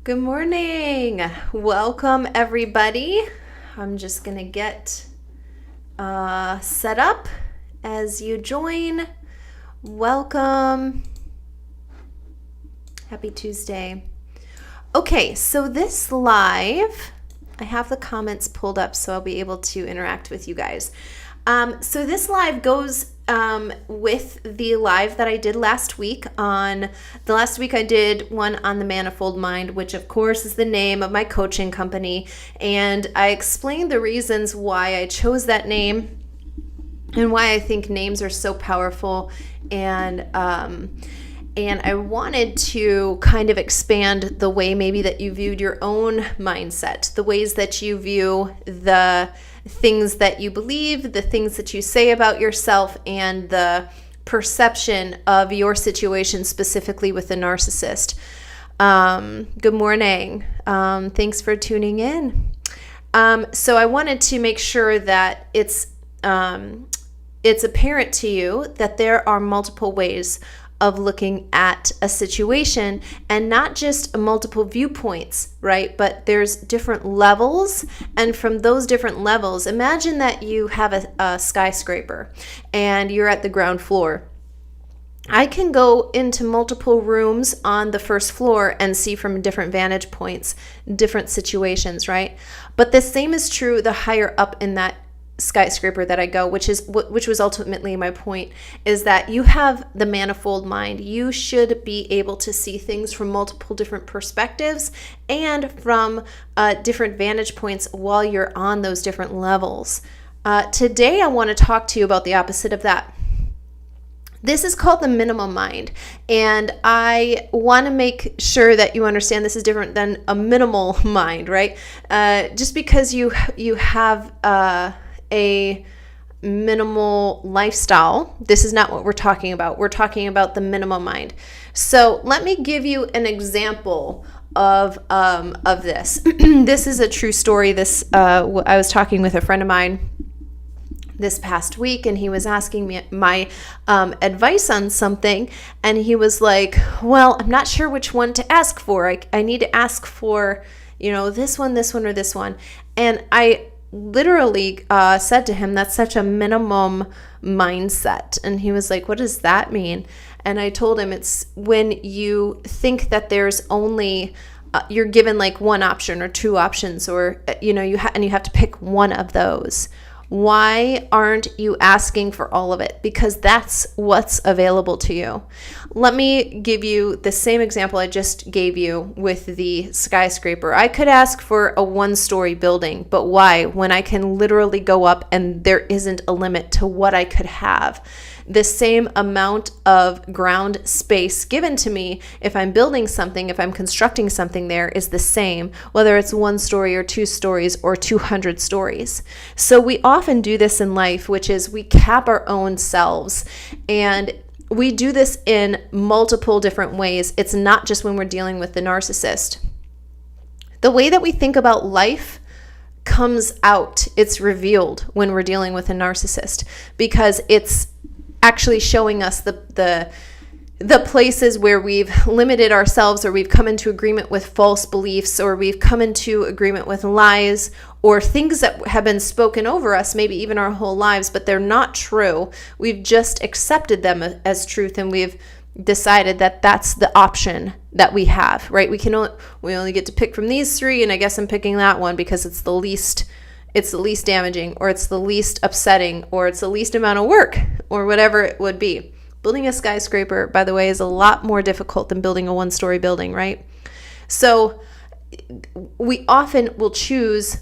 Good morning. Welcome, everybody. I'm just going to get set up as you join. Welcome. Happy Tuesday. Okay, so this live, I have the comments pulled up so I'll be able to interact with you guys. So this live goes with the live that I did last week. Last week I did one on the Manifold Mind, which of course is the name of my coaching company. And I explained the reasons why I chose that name and why I think names are so powerful. And I wanted to kind of expand the way maybe that you viewed your own mindset, the ways that you view the things that you believe, the things that you say about yourself, and the perception of your situation specifically with the narcissist. Good morning. Thanks for tuning in. So I wanted to make sure that it's apparent to you that there are multiple ways of looking at a situation and not just multiple viewpoints, right? But there's different levels. And from those different levels, imagine that you have a skyscraper and you're at the ground floor. I can go into multiple rooms on the first floor and see from different vantage points, different situations, right? But the same is true the higher up in that skyscraper that I go, which was ultimately my point, is that you have the manifold mind. You should be able to see things from multiple different perspectives and from different vantage points while you're on those different levels. Today I want to talk to you about the opposite of that. This is called the minimum mind, and I want to make sure that you understand this is different than a minimal mind, right? Just because you have a minimal lifestyle, this is not what we're talking about. We're talking about the minimum mind. So let me give you an example of this. This is a true story. I was talking with a friend of mine this past week, and he was asking me my advice on something, and he was like, well, I'm not sure which one to ask for. I need to ask for, this one, or this one. And I literally said to him, that's such a minimum mindset. And he was like, what does that mean? And I told him it's when you think that there's only you're given like one option or two options, or you have to pick one of those. Why aren't you asking for all of it? Because that's what's available to you. Let me give you the same example I just gave you with the skyscraper. I could ask for a one-story building, but why? When I can literally go up and there isn't a limit to what I could have. The same amount of ground space given to me if I'm building something, if I'm constructing something there, is the same, whether it's 1 story or 2 stories or 200 stories. So we often do this in life, which is we cap our own selves, and we do this in multiple different ways. It's not just when we're dealing with the narcissist. The way that we think about life comes out, it's revealed when we're dealing with a narcissist, because it's actually showing us the places where we've limited ourselves, or we've come into agreement with false beliefs, or we've come into agreement with lies, or things that have been spoken over us, maybe even our whole lives, but they're not true. We've just accepted them as truth, and we've decided that that's the option that we have, right? We only get to pick from these 3, and I guess I'm picking that one because it's the least damaging, or it's the least upsetting, or it's the least amount of work, or whatever it would be. Building a skyscraper, by the way, is a lot more difficult than building a 1-story building, right? So we often will choose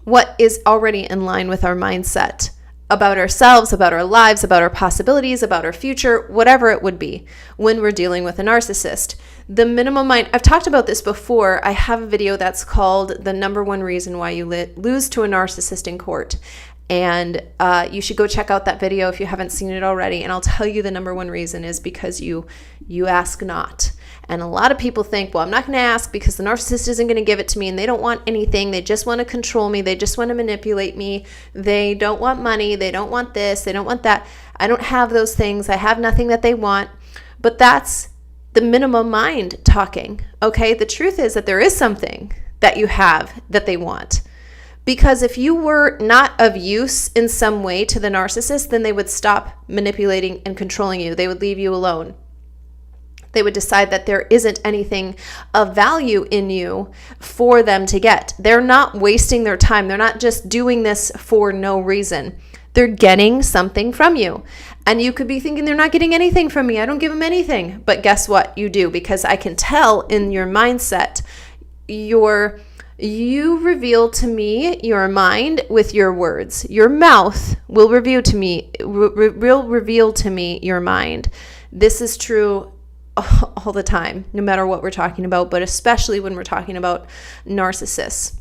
what is already in line with our mindset about ourselves, about our lives, about our possibilities, about our future, whatever it would be when we're dealing with a narcissist. The minimum mind, I've talked about this before. I have a video that's called The Number One Reason Why You Lose to a Narcissist in Court. And you should go check out that video if you haven't seen it already. And I'll tell you the number one reason is because you ask not. And a lot of people think, well, I'm not going to ask because the narcissist isn't going to give it to me, and they don't want anything. They just want to control me. They just want to manipulate me. They don't want money. They don't want this. They don't want that. I don't have those things. I have nothing that they want. But that's the minimum mind talking, okay? The truth is that there is something that you have that they want. Because if you were not of use in some way to the narcissist, then they would stop manipulating and controlling you. They would leave you alone. They would decide that there isn't anything of value in you for them to get. They're not wasting their time. They're not just doing this for no reason. They're getting something from you. And you could be thinking, they're not getting anything from me. I don't give them anything. But guess what? You do, because I can tell in your mindset, you reveal to me your mind with your words. Your mouth will reveal to me your mind. This is true all the time, no matter what we're talking about, but especially when we're talking about narcissists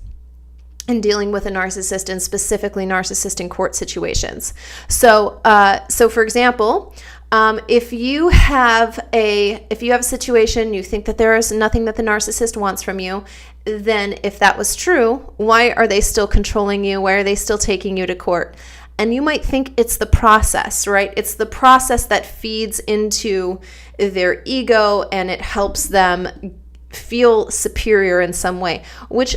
and dealing with a narcissist, and specifically narcissist in court situations. So for example, if you have a situation, you think that there is nothing that the narcissist wants from you, then if that was true, why are they still controlling you? Why are they still taking you to court? And you might think it's the process, right? It's the process that feeds into their ego and it helps them feel superior in some way, which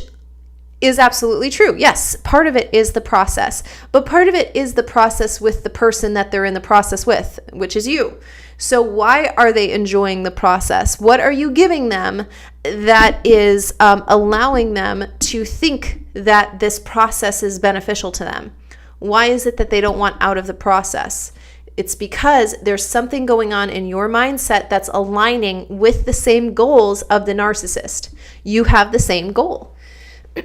is absolutely true. Yes, part of it is the process, but part of it is the process with the person that they're in the process with, which is you. So why are they enjoying the process? What are you giving them that is allowing them to think that this process is beneficial to them? Why is it that they don't want out of the process? It's because there's something going on in your mindset that's aligning with the same goals of the narcissist. You have the same goal.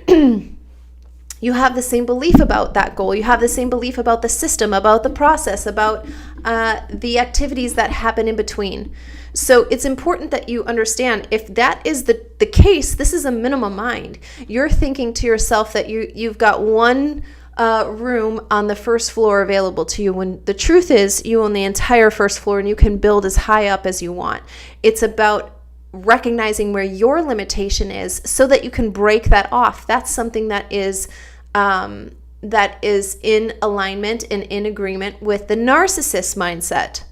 You have the same belief about that goal. You have the same belief about the system, about the process, about the activities that happen in between. So it's important that you understand, if that is the case, this is a minimum mind. You're thinking to yourself that you've got one room on the first floor available to you, when the truth is you own the entire first floor and you can build as high up as you want. It's about recognizing where your limitation is so that you can break that off. That's something that is in alignment and in agreement with the narcissist mindset.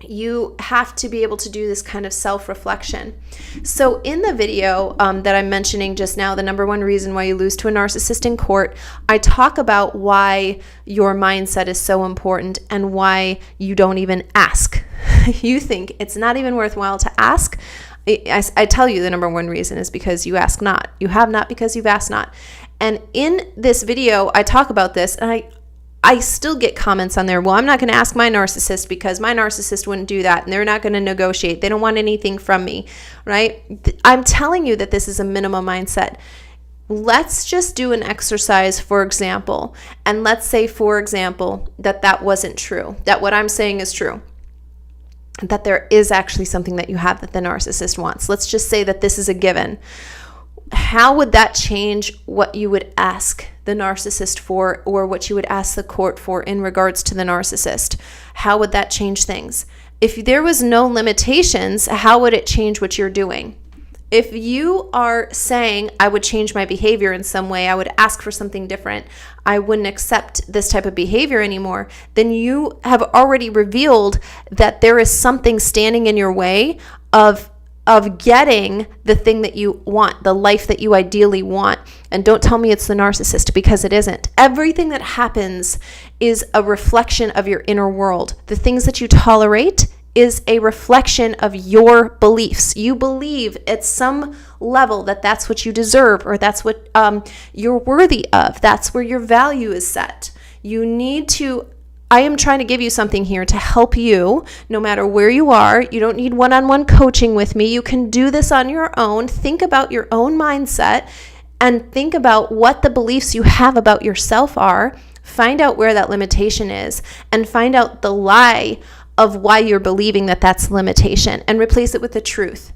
You have to be able to do this kind of self-reflection. So in the video that I'm mentioning just now, the number one reason why you lose to a narcissist in court, I talk about why your mindset is so important and why you don't even ask. You think it's not even worthwhile to ask. I tell you the number one reason is because you ask not. You have not because you've asked not. And in this video, I talk about this, and I still get comments on there, well, I'm not going to ask my narcissist because my narcissist wouldn't do that, and they're not going to negotiate. They don't want anything from me, right? I'm telling you that this is a minimum mindset. Let's just do an exercise, for example, and let's say, for example, that wasn't true, that what I'm saying is true, that there is actually something that you have that the narcissist wants. Let's just say that this is a given. How would that change what you would ask the narcissist for, or what you would ask the court for in regards to the narcissist? How would that change things? If there was no limitations, how would it change what you're doing? If you are saying, I would change my behavior in some way, I would ask for something different, I wouldn't accept this type of behavior anymore, then you have already revealed that there is something standing in your way of getting the thing that you want, the life that you ideally want. And don't tell me it's the narcissist, because it isn't. Everything that happens is a reflection of your inner world. The things that you tolerate is a reflection of your beliefs. You believe at some level that that's what you deserve, or that's what you're worthy of. That's where your value is set. You need to I am trying to give you something here to help you no matter where you are. You don't need one-on-one coaching with me. You can do this on your own. Think about your own mindset and think about what the beliefs you have about yourself are. Find out where that limitation is and find out the lie of why you're believing that that's limitation, and replace it with the truth.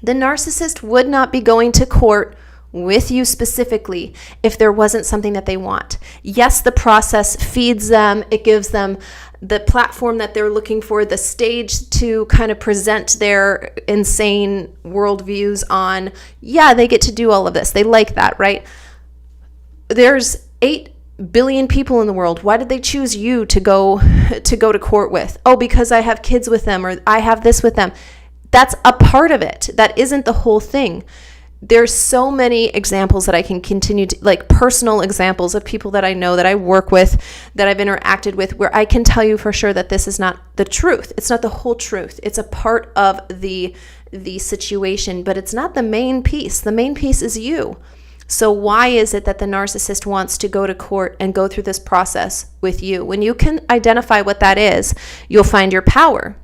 The narcissist would not be going to court with you specifically if there wasn't something that they want. Yes, the process feeds them. It gives them the platform that they're looking for, the stage to kind of present their insane worldviews on. Yeah, they get to do all of this. They like that, right? There's 8 billion people in the world. Why did they choose you to go to court with? Oh, because I have kids with them, or I have this with them. That's a part of it. That isn't the whole thing. There's so many examples that I can continue to, like personal examples of people that I know, that I work with, that I've interacted with, where I can tell you for sure that this is not the truth. It's not the whole truth. It's a part of the situation, but it's not the main piece. The main piece is you. So why is it that the narcissist wants to go to court and go through this process with you? When you can identify what that is, you'll find your power.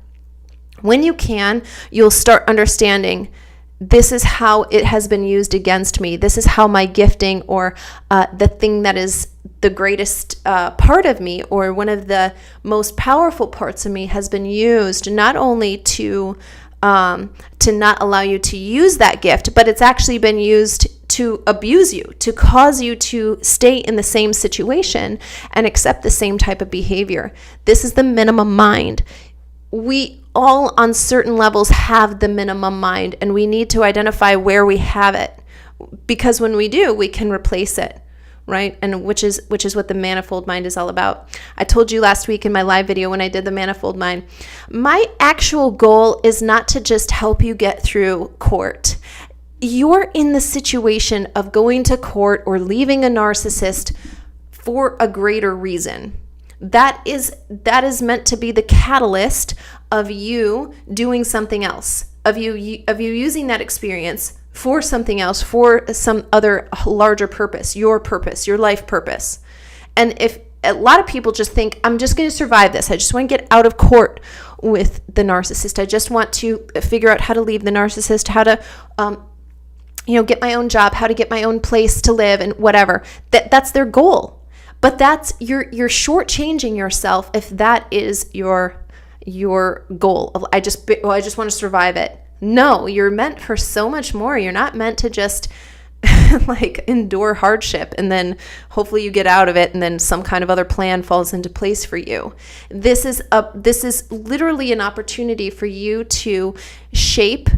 When you can, you'll start understanding, this is how it has been used against me. This is how my gifting, or the thing that is the greatest part of me, or one of the most powerful parts of me, has been used not only to not allow you to use that gift, but it's actually been used to abuse you, to cause you to stay in the same situation and accept the same type of behavior. This is the minimum mind. We all, on certain levels, have the minimum mind, and we need to identify where we have it, because when we do, we can replace it, right? And which is what the manifold mind is all about. I told you last week in my live video when I did the manifold mind, my actual goal is not to just help you get through court. You're in the situation of going to court or leaving a narcissist for a greater reason. That is meant to be the catalyst of you doing something else, of you using that experience for something else, for some other larger purpose, your life purpose. And if a lot of people just think, I'm just going to survive this, I just want to get out of court with the narcissist, I just want to figure out how to leave the narcissist, how to get my own job, how to get my own place to live, and whatever. That's their goal. But that's you're shortchanging yourself if that is your goal of I just want to survive it. No, you're meant for so much more. You're not meant to just like endure hardship and then hopefully you get out of it and then some kind of other plan falls into place for you. This is literally an opportunity for you to shape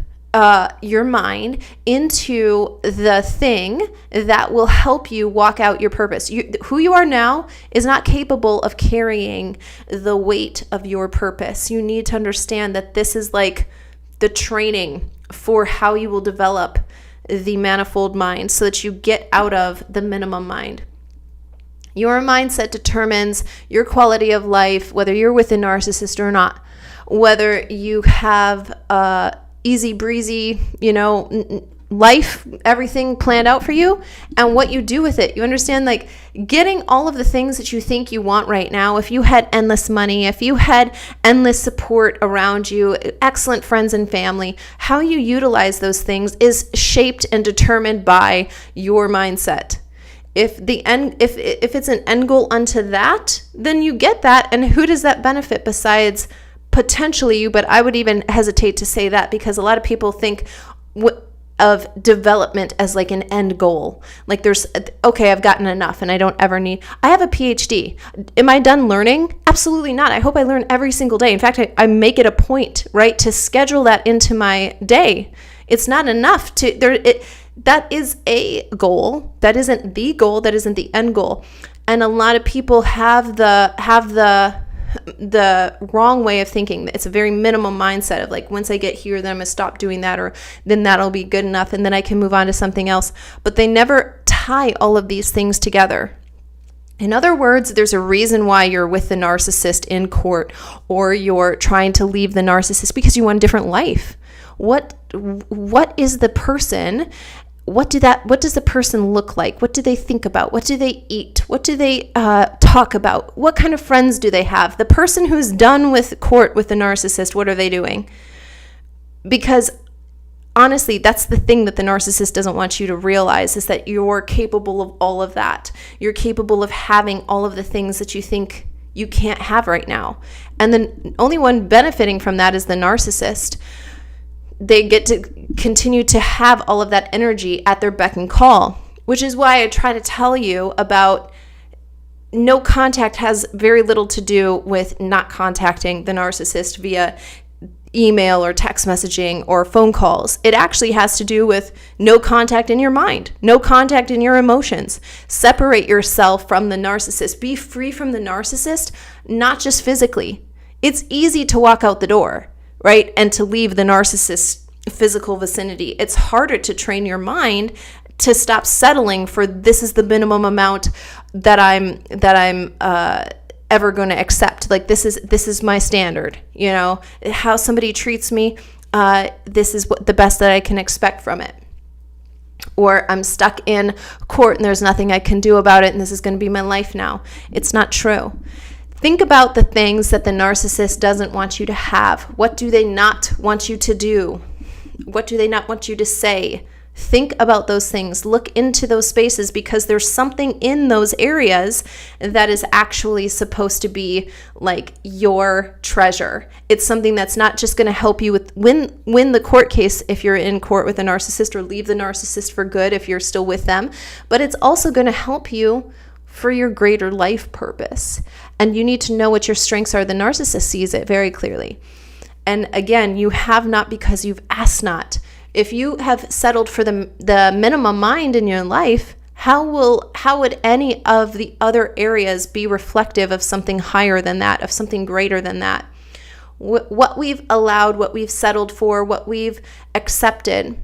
your mind into the thing that will help you walk out your purpose. Who you are now is not capable of carrying the weight of your purpose. You need to understand that this is like the training for how you will develop the manifold mind so that you get out of the minimum mind. Your mindset determines your quality of life, whether you're with a narcissist or not, whether you have easy breezy, life, everything planned out for you, and what you do with it. You understand, like, getting all of the things that you think you want right now. If you had endless money, if you had endless support around you, excellent friends and family, how you utilize those things is shaped and determined by your mindset. If it's an end goal unto that, then you get that, and who does that benefit besides potentially you? But I would even hesitate to say that, because a lot of people think of development as like an end goal. Like I've gotten enough and I don't ever need, I have a Ph.D. Am I done learning? Absolutely not. I hope I learn every single day. In fact, I make it a point, right, to schedule that into my day. It's not enough that is a goal. That isn't the goal. That isn't the end goal. And a lot of people have the wrong way of thinking. It's a very minimum mindset of like, once I get here, then I'm going to stop doing that, or then that'll be good enough, and then I can move on to something else. But they never tie all of these things together. In other words, there's a reason why you're with the narcissist in court, or you're trying to leave the narcissist, because you want a different life. What is the person? What does the person look like? What do they think about? What do they eat? What do they talk about? What kind of friends do they have? The person who's done with court with the narcissist, what are they doing? Because honestly, that's the thing that the narcissist doesn't want you to realize, is that you're capable of all of that. You're capable of having all of the things that you think you can't have right now. And the only one benefiting from that is the narcissist. They get to continue to have all of that energy at their beck and call, which is why I try to tell you about no contact has very little to do with not contacting the narcissist via email or text messaging or phone calls. It actually has to do with no contact in your mind, no contact in your emotions. Separate yourself from the narcissist. Be free from the narcissist, not just physically. It's easy to walk out the door, right? And to leave the narcissist's physical vicinity. It's harder to train your mind to stop settling for this is the minimum amount that I'm ever going to accept. Like this is my standard, you know, how somebody treats me. This is what the best that I can expect from it. Or I'm stuck in court and there's nothing I can do about it and this is going to be my life now. It's not true. Think about the things that the narcissist doesn't want you to have. What do they not want you to do? What do they not want you to say? Think about those things. Look into those spaces because there's something in those areas that is actually supposed to be like your treasure. It's something that's not just going to help you with win the court case if you're in court with a narcissist, or leave the narcissist for good if you're still with them, but it's also going to help you for your greater life purpose. And you need to know what your strengths are. The narcissist sees it very clearly. And again, you have not because you've asked not. If you have settled for the minimum mind in your life, how would any of the other areas be reflective of something higher than that, of something greater than that? What we've allowed, what we've settled for, what we've accepted.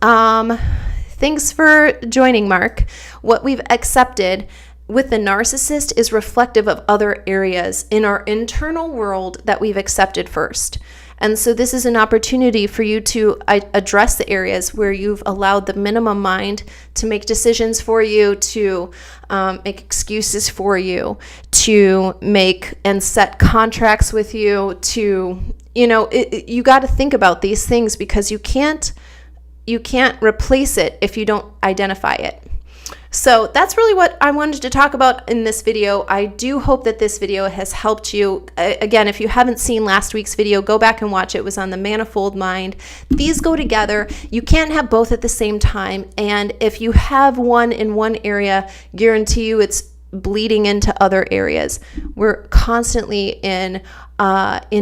Thanks for joining, Mark. What we've accepted with the narcissist is reflective of other areas in our internal world that we've accepted first. And so this is an opportunity for you to address the areas where you've allowed the minimum mind to make decisions for you, to make excuses for you, to make and set contracts with you, to, you got to think about these things because you can't replace it if you don't identify it. So that's really what I wanted to talk about in this video. I do hope that this video has helped you. Again, if you haven't seen last week's video, go back and watch it. It was on the manifold mind. These go together. You can't have both at the same time. And if you have one in one area, guarantee you it's bleeding into other areas. We're constantly in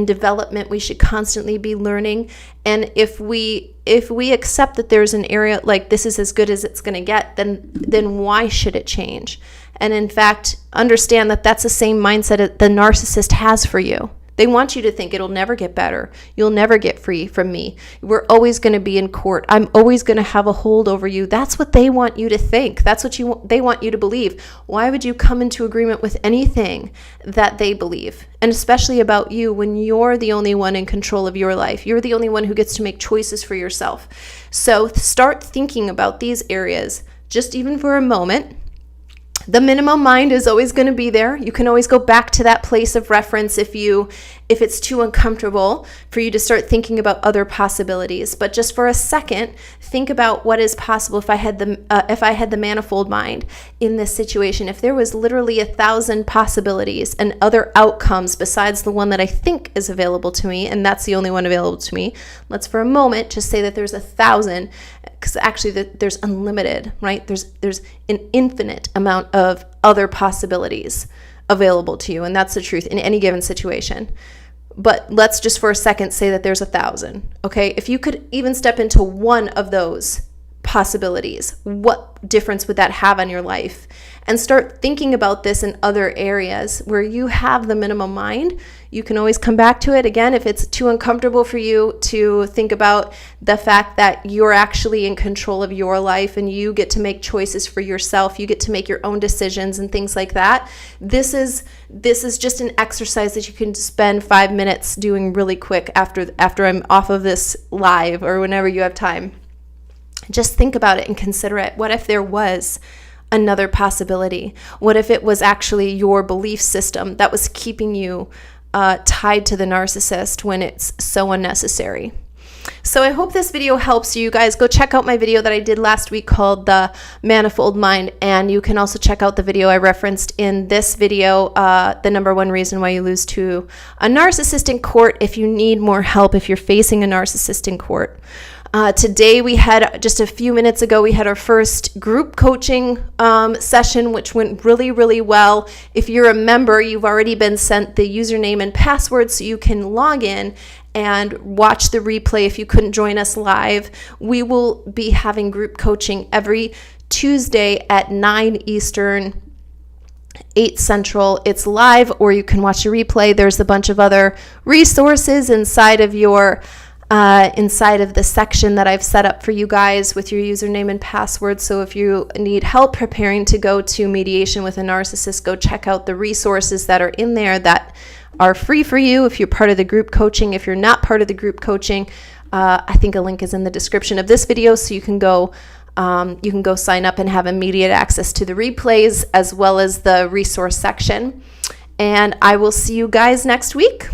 development. We should constantly be learning. And if we accept that there's an area like this is as good as it's going to get, then why should it change? And in fact, understand that that's the same mindset the narcissist has for you. They want you to think it'll never get better. You'll never get free from me. We're always going to be in court. I'm always going to have a hold over you. That's what they want you to think. That's what they want you to believe. Why would you come into agreement with anything that they believe? And especially about you when you're the only one in control of your life. You're the only one who gets to make choices for yourself. So start thinking about these areas, just even for a moment. The minimum mind is always going to be there. You can always go back to that place of reference if it's too uncomfortable for you to start thinking about other possibilities. But just for a second, think about what is possible if I had the manifold mind in this situation. If there was literally 1,000 possibilities and other outcomes besides the one that I think is available to me, and that's the only one available to me. Let's for a moment just say that there's 1,000, because actually there's unlimited, right? There's an infinite amount of other possibilities available to you, and that's the truth in any given situation. But let's just for a second say that there's 1,000, okay? If you could even step into one of those possibilities, what difference would that have on your life? And start thinking about this in other areas where you have the minimum mind. You can always come back to it again if it's too uncomfortable for you to think about the fact that you're actually in control of your life and you get to make choices for yourself. You get to make your own decisions and things like that. This is just an exercise that you can spend 5 minutes doing really quick after I'm off of this live or whenever you have time. Just think about it and consider it. What if there was another possibility? What if it was actually your belief system that was keeping you tied to the narcissist when it's so unnecessary? So I hope this video helps you guys. Go check out my video that I did last week called The Manifold Mind, and you can also check out the video I referenced in this video, the number one reason why you lose to a narcissist in court, if you need more help, if you're facing a narcissist in court. Today we had, just a few minutes ago, we had our first group coaching session, which went really, really well. If you're a member, you've already been sent the username and password so you can log in and watch the replay if you couldn't join us live. We will be having group coaching every Tuesday at 9 Eastern, 8 Central. It's live, or you can watch a replay. There's a bunch of other resources inside of your inside of the section that I've set up for you guys with your username and password. So if you need help preparing to go to mediation with a narcissist, go check out the resources that are in there that are free for you if you're part of the group coaching. If you're not part of the group coaching, I think a link is in the description of this video, so you can go sign up and have immediate access to the replays as well as the resource section. And I will see you guys next week.